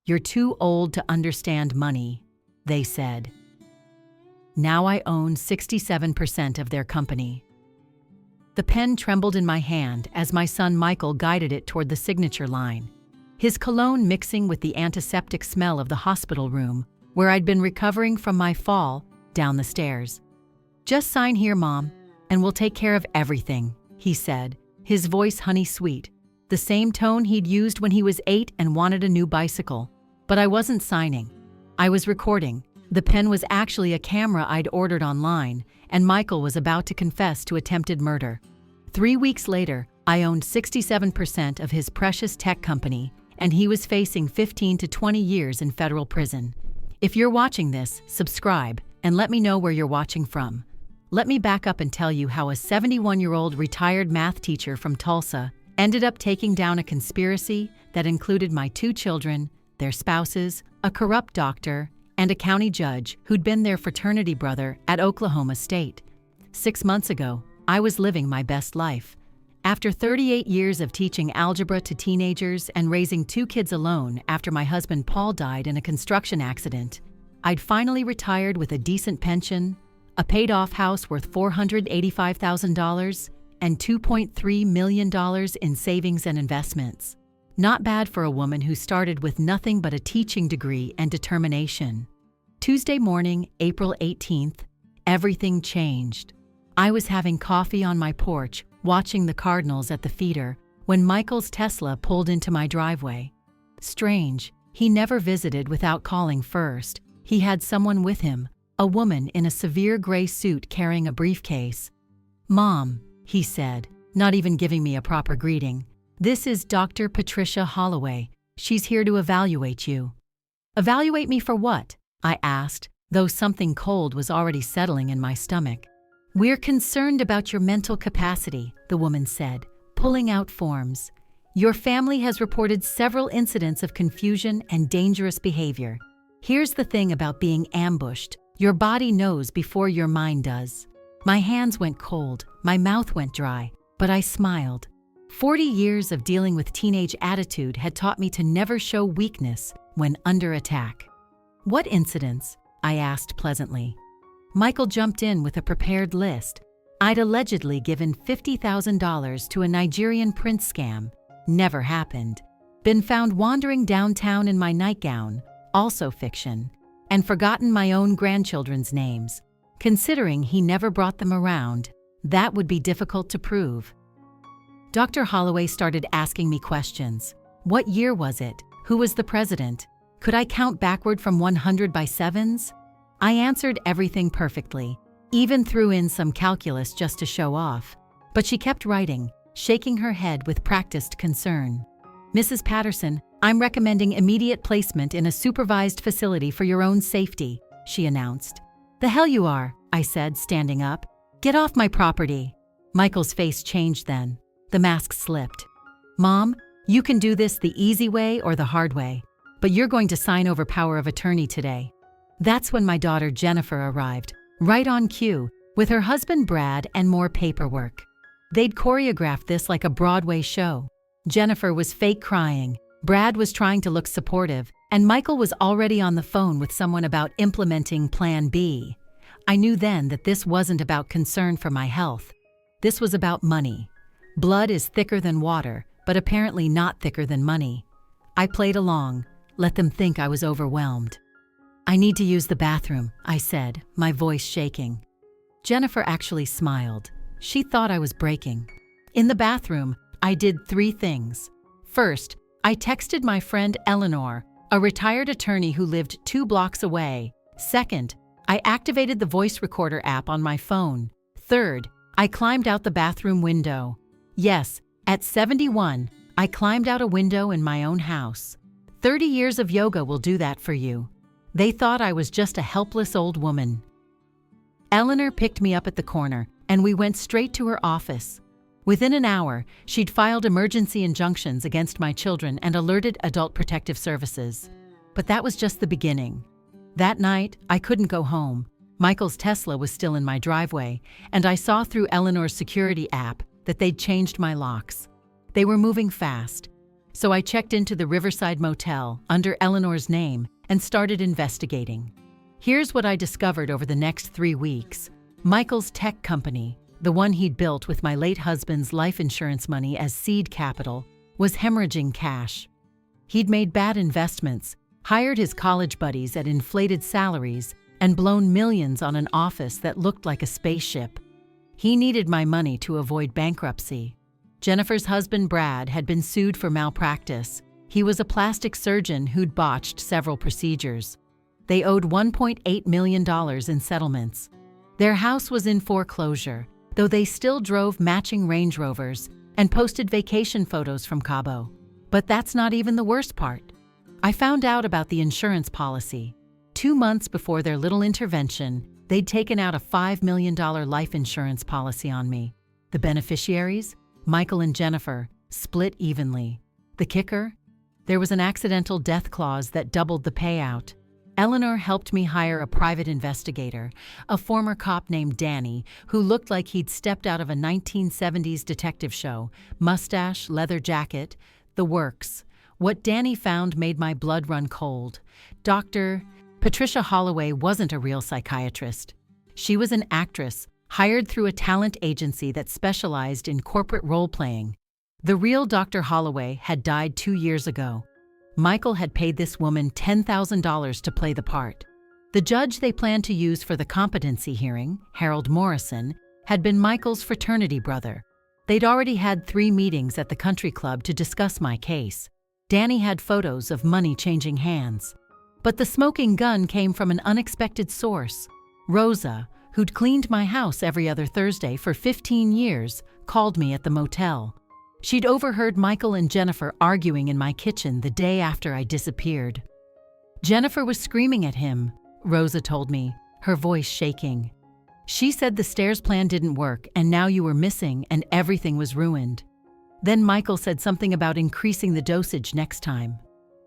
"You're too old to understand money," they said. Now I own 67% of their company. The pen trembled in my hand as my son Michael guided it toward the signature line, his cologne mixing with the antiseptic smell of the hospital room where I'd been recovering from my fall down the stairs. "Just sign here, Mom, and we'll take care of everything," he said, his voice honey-sweet, the same tone he'd used when he was 8 and wanted a new bicycle. But I wasn't signing. I was recording. The pen was actually a camera I'd ordered online, and Michael was about to confess to attempted murder. 3 weeks later, I owned 67% of his precious tech company, and he was facing 15 to 20 years in federal prison. If you're watching this, subscribe, and let me know where you're watching from. Let me back up and tell you how a 71-year-old retired math teacher from Tulsa ended up taking down a conspiracy that included my 2 children, their spouses, a corrupt doctor, and a county judge who'd been their fraternity brother at Oklahoma State. 6 months ago, I was living my best life. After 38 years of teaching algebra to teenagers and raising 2 kids alone after my husband Paul died in a construction accident, I'd finally retired with a decent pension, a paid-off house worth $485,000, and $2.3 million in savings and investments. Not bad for a woman who started with nothing but a teaching degree and determination. Tuesday morning, April 18th, everything changed. I was having coffee on my porch, watching the Cardinals at the feeder, when Michael's Tesla pulled into my driveway. Strange, he never visited without calling first. He had someone with him, a woman in a severe gray suit carrying a briefcase. "Mom," he said, not even giving me a proper greeting. "This is Dr. Patricia Holloway. She's here to evaluate you." "Evaluate me for what?" I asked, though something cold was already settling in my stomach. "We're concerned about your mental capacity," the woman said, pulling out forms. "Your family has reported several incidents of confusion and dangerous behavior. Here's the thing about being ambushed. Your body knows before your mind does." My hands went cold, my mouth went dry, but I smiled. 40 years of dealing with teenage attitude had taught me to never show weakness when under attack. "What incidents?" I asked pleasantly. Michael jumped in with a prepared list. I'd allegedly given $50,000 to a Nigerian prince scam. Never happened. Been found wandering downtown in my nightgown. Also fiction. And forgotten my own grandchildren's names. Considering he never brought them around, that would be difficult to prove. Dr. Holloway started asking me questions. What year was it? Who was the president? Could I count backward from 100 by sevens? I answered everything perfectly, even threw in some calculus just to show off. But she kept writing, shaking her head with practiced concern. "Mrs. Patterson, I'm recommending immediate placement in a supervised facility for your own safety," she announced. "The hell you are," I said, standing up. "Get off my property." Michael's face changed then. The mask slipped. "Mom, you can do this the easy way or the hard way, but you're going to sign over power of attorney today." That's when my daughter Jennifer arrived, right on cue, with her husband Brad and more paperwork. They'd choreographed this like a Broadway show. Jennifer was fake crying, Brad was trying to look supportive, and Michael was already on the phone with someone about implementing Plan B. I knew then that this wasn't about concern for my health. This was about money. Blood is thicker than water, but apparently not thicker than money. I played along, let them think I was overwhelmed. "I need to use the bathroom," I said, my voice shaking. Jennifer actually smiled. She thought I was breaking. In the bathroom, I did 3 things. First, I texted my friend Eleanor, a retired attorney who lived 2 blocks away. Second, I activated the voice recorder app on my phone. Third, I climbed out the bathroom window. Yes, at 71, I climbed out a window in my own house. 30 years of yoga will do that for you. They thought I was just a helpless old woman. Eleanor picked me up at the corner, and we went straight to her office. Within an hour, she'd filed emergency injunctions against my children and alerted Adult Protective Services. But that was just the beginning. That night, I couldn't go home. Michael's Tesla was still in my driveway, and I saw through Eleanor's security app that they'd changed my locks. They were moving fast. So I checked into the Riverside Motel under Eleanor's name and started investigating. Here's what I discovered over the next 3 weeks. Michael's tech company, the one he'd built with my late husband's life insurance money as seed capital, was hemorrhaging cash. He'd made bad investments, hired his college buddies at inflated salaries, and blown millions on an office that looked like a spaceship. He needed my money to avoid bankruptcy. Jennifer's husband, Brad, had been sued for malpractice. He was a plastic surgeon who'd botched several procedures. They owed $1.8 million in settlements. Their house was in foreclosure, though they still drove matching Range Rovers and posted vacation photos from Cabo. But that's not even the worst part. I found out about the insurance policy. 2 months before their little intervention, they'd taken out a $5 million life insurance policy on me. The beneficiaries, Michael and Jennifer, split evenly. The kicker? There was an accidental death clause that doubled the payout. Eleanor helped me hire a private investigator, a former cop named Danny, who looked like he'd stepped out of a 1970s detective show. Mustache, leather jacket, the works. What Danny found made my blood run cold. Dr. Patricia Holloway wasn't a real psychiatrist. She was an actress, hired through a talent agency that specialized in corporate role-playing. The real Dr. Holloway had died 2 years ago. Michael had paid this woman $10,000 to play the part. The judge they planned to use for the competency hearing, Harold Morrison, had been Michael's fraternity brother. They'd already had 3 meetings at the country club to discuss my case. Danny had photos of money changing hands. But the smoking gun came from an unexpected source. Rosa, who'd cleaned my house every other Thursday for 15 years, called me at the motel. She'd overheard Michael and Jennifer arguing in my kitchen the day after I disappeared. Jennifer was screaming at him, Rosa told me, her voice shaking. She said the stairs plan didn't work and now you were missing and everything was ruined. Then Michael said something about increasing the dosage next time.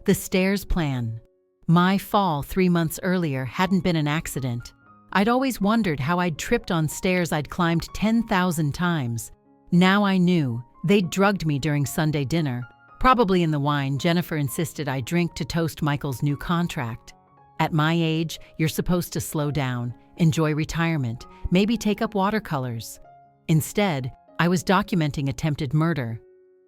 The stairs plan. My fall 3 months earlier hadn't been an accident. I'd always wondered how I'd tripped on stairs I'd climbed 10,000 times. Now I knew. They'd drugged me during Sunday dinner. Probably in the wine Jennifer insisted I drink to toast Michael's new contract. At my age, you're supposed to slow down, enjoy retirement, maybe take up watercolors. Instead, I was documenting attempted murder.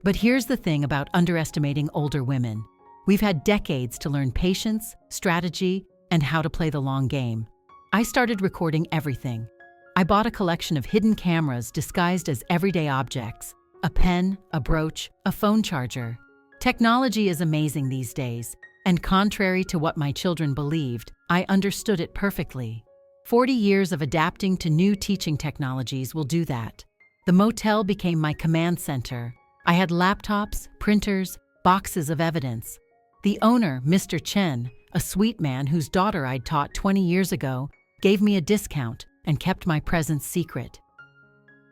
But here's the thing about underestimating older women. We've had decades to learn patience, strategy, and how to play the long game. I started recording everything. I bought a collection of hidden cameras disguised as everyday objects. A pen, a brooch, a phone charger. Technology is amazing these days, and contrary to what my children believed, I understood it perfectly. 40 years of adapting to new teaching technologies will do that. The motel became my command center. I had laptops, printers, boxes of evidence. The owner, Mr. Chen, a sweet man whose daughter I'd taught 20 years ago, gave me a discount and kept my presence secret.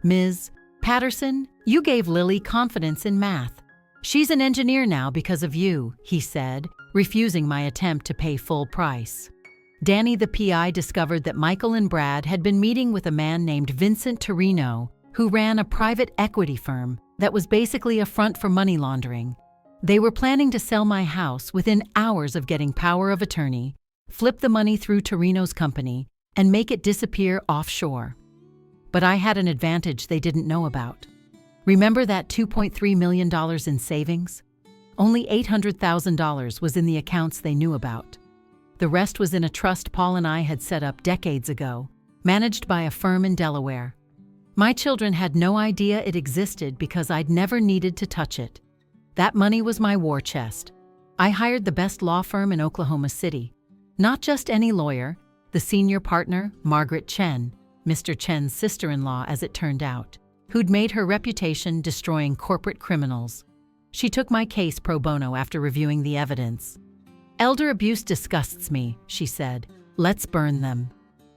Ms. Patterson, you gave Lily confidence in math. She's an engineer now because of you, he said, refusing my attempt to pay full price. Danny, the PI, discovered that Michael and Brad had been meeting with a man named Vincent Torino, who ran a private equity firm that was basically a front for money laundering. They were planning to sell my house within hours of getting power of attorney, flip the money through Torino's company, and make it disappear offshore. But I had an advantage they didn't know about. Remember that $2.3 million in savings? Only $800,000 was in the accounts they knew about. The rest was in a trust Paul and I had set up decades ago, managed by a firm in Delaware. My children had no idea it existed because I'd never needed to touch it. That money was my war chest. I hired the best law firm in Oklahoma City. Not just any lawyer, the senior partner, Margaret Chen, Mr. Chen's sister-in-law as it turned out, who'd made her reputation destroying corporate criminals. She took my case pro bono after reviewing the evidence. "Elder abuse disgusts me," she said. "Let's burn them."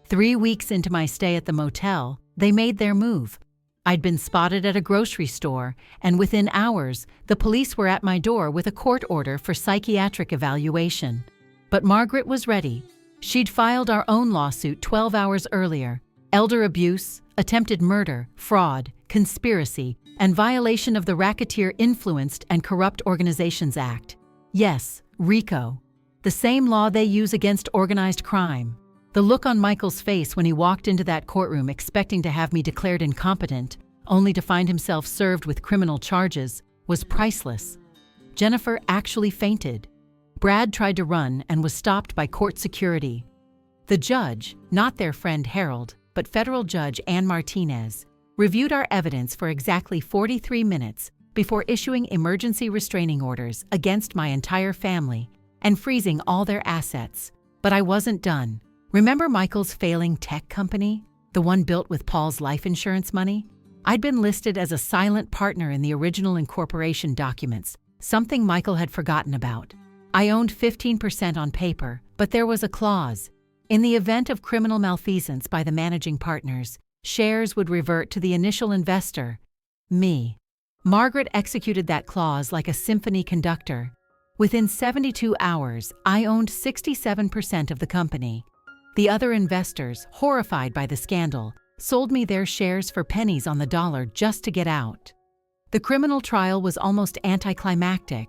3 weeks into my stay at the motel, they made their move. I'd been spotted at a grocery store, and within hours, the police were at my door with a court order for psychiatric evaluation. But Margaret was ready. She'd filed our own lawsuit 12 hours earlier. Elder abuse, attempted murder, fraud, conspiracy, and violation of the Racketeer Influenced and Corrupt Organizations Act. Yes, RICO. The same law they use against organized crime. The look on Michael's face when he walked into that courtroom expecting to have me declared incompetent, only to find himself served with criminal charges, was priceless. Jennifer actually fainted. Brad tried to run and was stopped by court security. The judge, not their friend Harold, but federal judge Ann Martinez, reviewed our evidence for exactly 43 minutes before issuing emergency restraining orders against my entire family and freezing all their assets. But I wasn't done. Remember Michael's failing tech company, the one built with Paul's life insurance money? I'd been listed as a silent partner in the original incorporation documents, something Michael had forgotten about. I owned 15% on paper, but there was a clause. In the event of criminal malfeasance by the managing partners, shares would revert to the initial investor, me. Margaret executed that clause like a symphony conductor. Within 72 hours, I owned 67% of the company. The other investors, horrified by the scandal, sold me their shares for pennies on the dollar just to get out. The criminal trial was almost anticlimactic.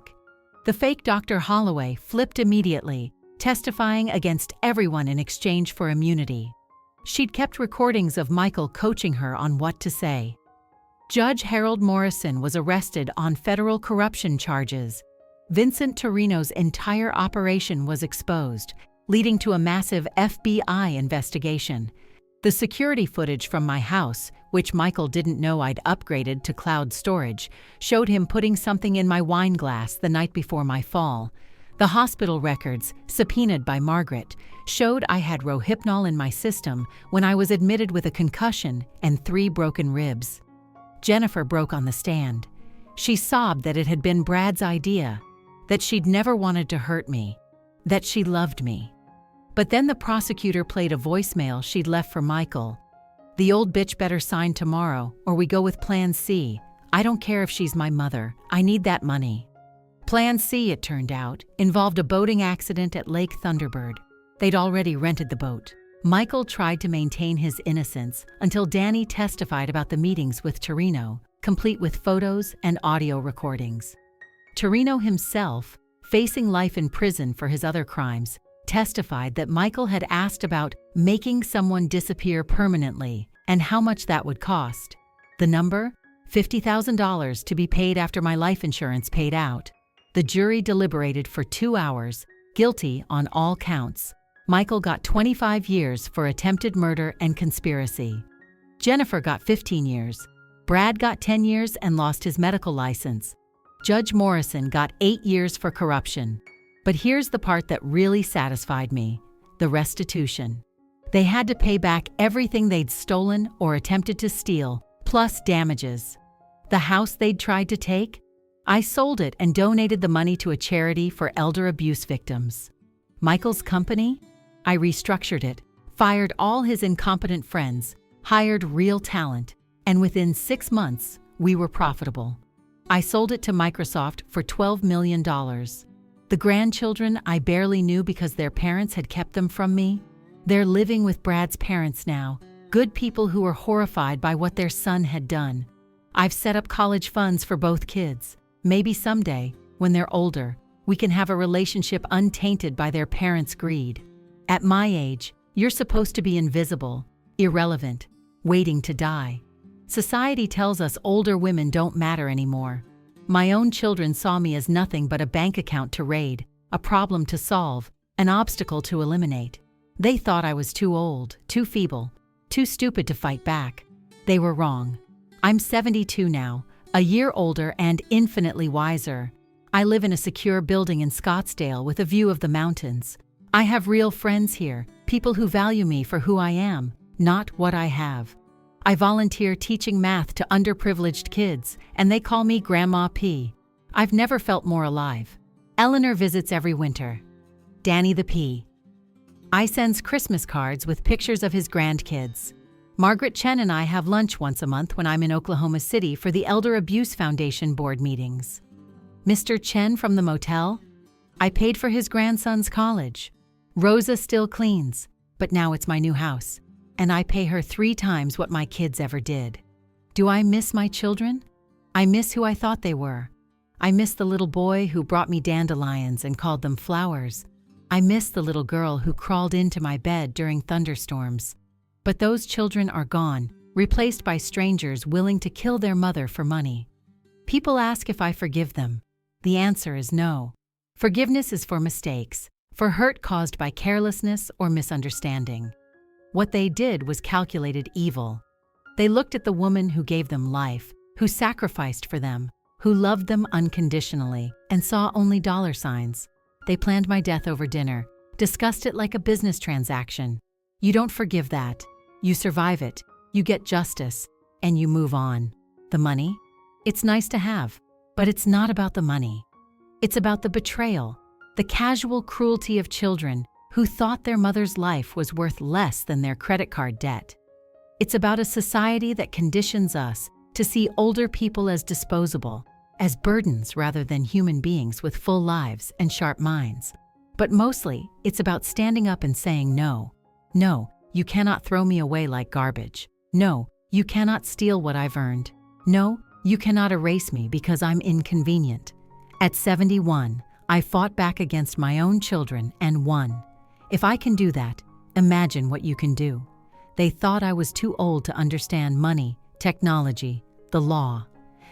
The fake Dr. Holloway flipped immediately, testifying against everyone in exchange for immunity. She'd kept recordings of Michael coaching her on what to say. Judge Harold Morrison was arrested on federal corruption charges. Vincent Torino's entire operation was exposed, leading to a massive FBI investigation. The security footage from my house, which Michael didn't know I'd upgraded to cloud storage, showed him putting something in my wine glass the night before my fall. The hospital records, subpoenaed by Margaret, showed I had Rohypnol in my system when I was admitted with a concussion and 3 broken ribs. Jennifer broke on the stand. She sobbed that it had been Brad's idea, that she'd never wanted to hurt me, that she loved me. But then the prosecutor played a voicemail she'd left for Michael. "The old bitch better sign tomorrow, or we go with Plan C. I don't care if she's my mother. I need that money." Plan C, it turned out, involved a boating accident at Lake Thunderbird. They'd already rented the boat. Michael tried to maintain his innocence until Danny testified about the meetings with Torino, complete with photos and audio recordings. Torino himself, facing life in prison for his other crimes, testified that Michael had asked about making someone disappear permanently and how much that would cost. The number? $50,000 to be paid after my life insurance paid out. The jury deliberated for 2 hours, guilty on all counts. Michael got 25 years for attempted murder and conspiracy. Jennifer got 15 years. Brad got 10 years and lost his medical license. Judge Morrison got 8 years for corruption. But here's the part that really satisfied me: the restitution. They had to pay back everything they'd stolen or attempted to steal, plus damages. The house they'd tried to take? I sold it and donated the money to a charity for elder abuse victims. Michael's company? I restructured it, fired all his incompetent friends, hired real talent, and within 6 months, we were profitable. I sold it to Microsoft for $12 million. The grandchildren I barely knew because their parents had kept them from me. They're living with Brad's parents now, good people who were horrified by what their son had done. I've set up college funds for both kids. Maybe someday, when they're older, we can have a relationship untainted by their parents' greed. At my age, you're supposed to be invisible, irrelevant, waiting to die. Society tells us older women don't matter anymore. My own children saw me as nothing but a bank account to raid, a problem to solve, an obstacle to eliminate. They thought I was too old, too feeble, too stupid to fight back. They were wrong. I'm 72 now, a year older and infinitely wiser. I live in a secure building in Scottsdale with a view of the mountains. I have real friends here, people who value me for who I am, not what I have. I volunteer teaching math to underprivileged kids, and they call me Grandma P. I've never felt more alive. Eleanor visits every winter. Danny the P. I sends Christmas cards with pictures of his grandkids. Margaret Chen and I have lunch once a month when I'm in Oklahoma City for the Elder Abuse Foundation board meetings. Mr. Chen from the motel? I paid for his grandson's college. Rosa still cleans, but now it's my new house, and I pay her 3 times what my kids ever did. Do I miss my children? I miss who I thought they were. I miss the little boy who brought me dandelions and called them flowers. I miss the little girl who crawled into my bed during thunderstorms. But those children are gone, replaced by strangers willing to kill their mother for money. People ask if I forgive them. The answer is no. Forgiveness is for mistakes, for hurt caused by carelessness or misunderstanding. What they did was calculated evil. They looked at the woman who gave them life, who sacrificed for them, who loved them unconditionally, and saw only dollar signs. They planned my death over dinner, discussed it like a business transaction. You don't forgive that. You survive it, you get justice, and you move on. The money? It's nice to have, but it's not about the money. It's about the betrayal, the casual cruelty of children who thought their mother's life was worth less than their credit card debt. It's about a society that conditions us to see older people as disposable, as burdens rather than human beings with full lives and sharp minds. But mostly, it's about standing up and saying no. No, you cannot throw me away like garbage. No, you cannot steal what I've earned. No, you cannot erase me because I'm inconvenient. At 71, I fought back against my own children and won. If I can do that, imagine what you can do. They thought I was too old to understand money, technology, the law.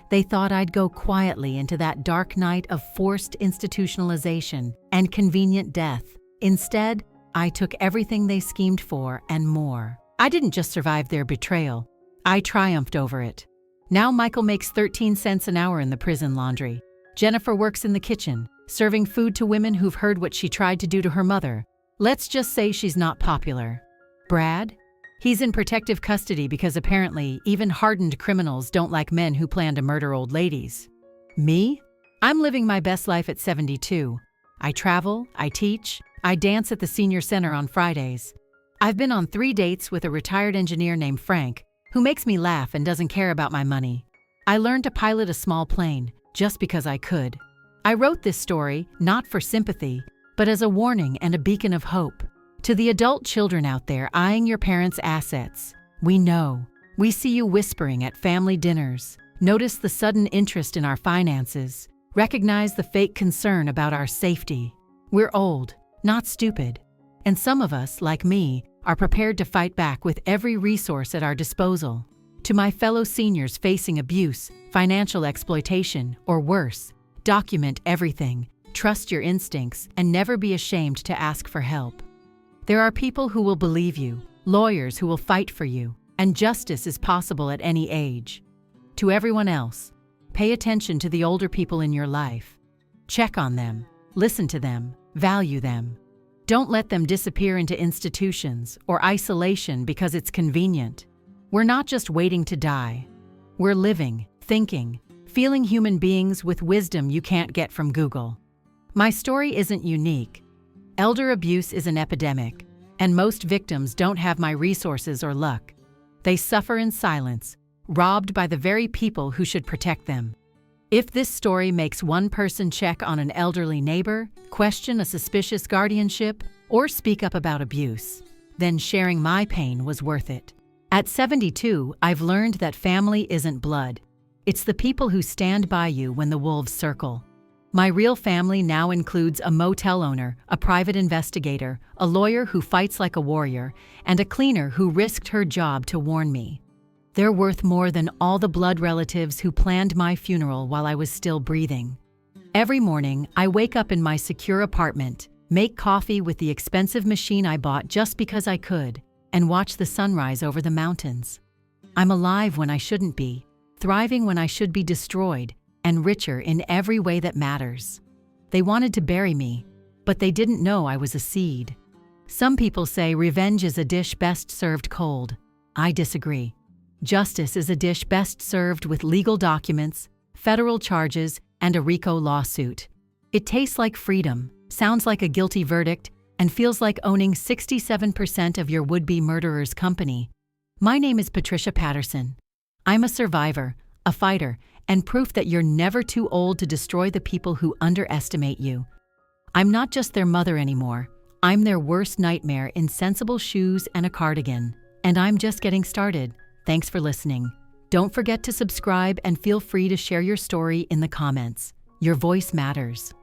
They thought I'd go quietly into that dark night of forced institutionalization and convenient death. Instead, I took everything they schemed for and more. I didn't just survive their betrayal. I triumphed over it. Now Michael makes 13 cents an hour in the prison laundry. Jennifer works in the kitchen, serving food to women who've heard what she tried to do to her mother. Let's just say she's not popular. Brad? He's in protective custody because apparently even hardened criminals don't like men who plan to murder old ladies. Me? I'm living my best life at 72. I travel, I teach, I dance at the senior center on Fridays. I've been on 3 dates with a retired engineer named Frank, who makes me laugh and doesn't care about my money. I learned to pilot a small plane just because I could. I wrote this story not for sympathy, but as a warning and a beacon of hope. To the adult children out there eyeing your parents' assets, we know. We see you whispering at family dinners. Notice the sudden interest in our finances. Recognize the fake concern about our safety. We're old, not stupid. And some of us, like me, are prepared to fight back with every resource at our disposal. To my fellow seniors facing abuse, financial exploitation, or worse, document everything, trust your instincts, and never be ashamed to ask for help. There are people who will believe you, lawyers who will fight for you, and justice is possible at any age. To everyone else, pay attention to the older people in your life. Check on them, listen to them, value them. Don't let them disappear into institutions or isolation because it's convenient. We're not just waiting to die. We're living, thinking, feeling human beings with wisdom you can't get from Google. My story isn't unique. Elder abuse is an epidemic, and most victims don't have my resources or luck. They suffer in silence, robbed by the very people who should protect them. If this story makes one person check on an elderly neighbor, question a suspicious guardianship, or speak up about abuse, then sharing my pain was worth it. At 72, I've learned that family isn't blood. It's the people who stand by you when the wolves circle. My real family now includes a motel owner, a private investigator, a lawyer who fights like a warrior, and a cleaner who risked her job to warn me. They're worth more than all the blood relatives who planned my funeral while I was still breathing. Every morning, I wake up in my secure apartment, make coffee with the expensive machine I bought just because I could, and watch the sunrise over the mountains. I'm alive when I shouldn't be, thriving when I should be destroyed, and richer in every way that matters. They wanted to bury me, but they didn't know I was a seed. Some people say revenge is a dish best served cold. I disagree. Justice is a dish best served with legal documents, federal charges, and a RICO lawsuit. It tastes like freedom, sounds like a guilty verdict, and feels like owning 67% of your would-be murderer's company. My name is Patricia Patterson. I'm a survivor, a fighter, and proof that you're never too old to destroy the people who underestimate you. I'm not just their mother anymore. I'm their worst nightmare in sensible shoes and a cardigan. And I'm just getting started. Thanks for listening. Don't forget to subscribe and feel free to share your story in the comments. Your voice matters.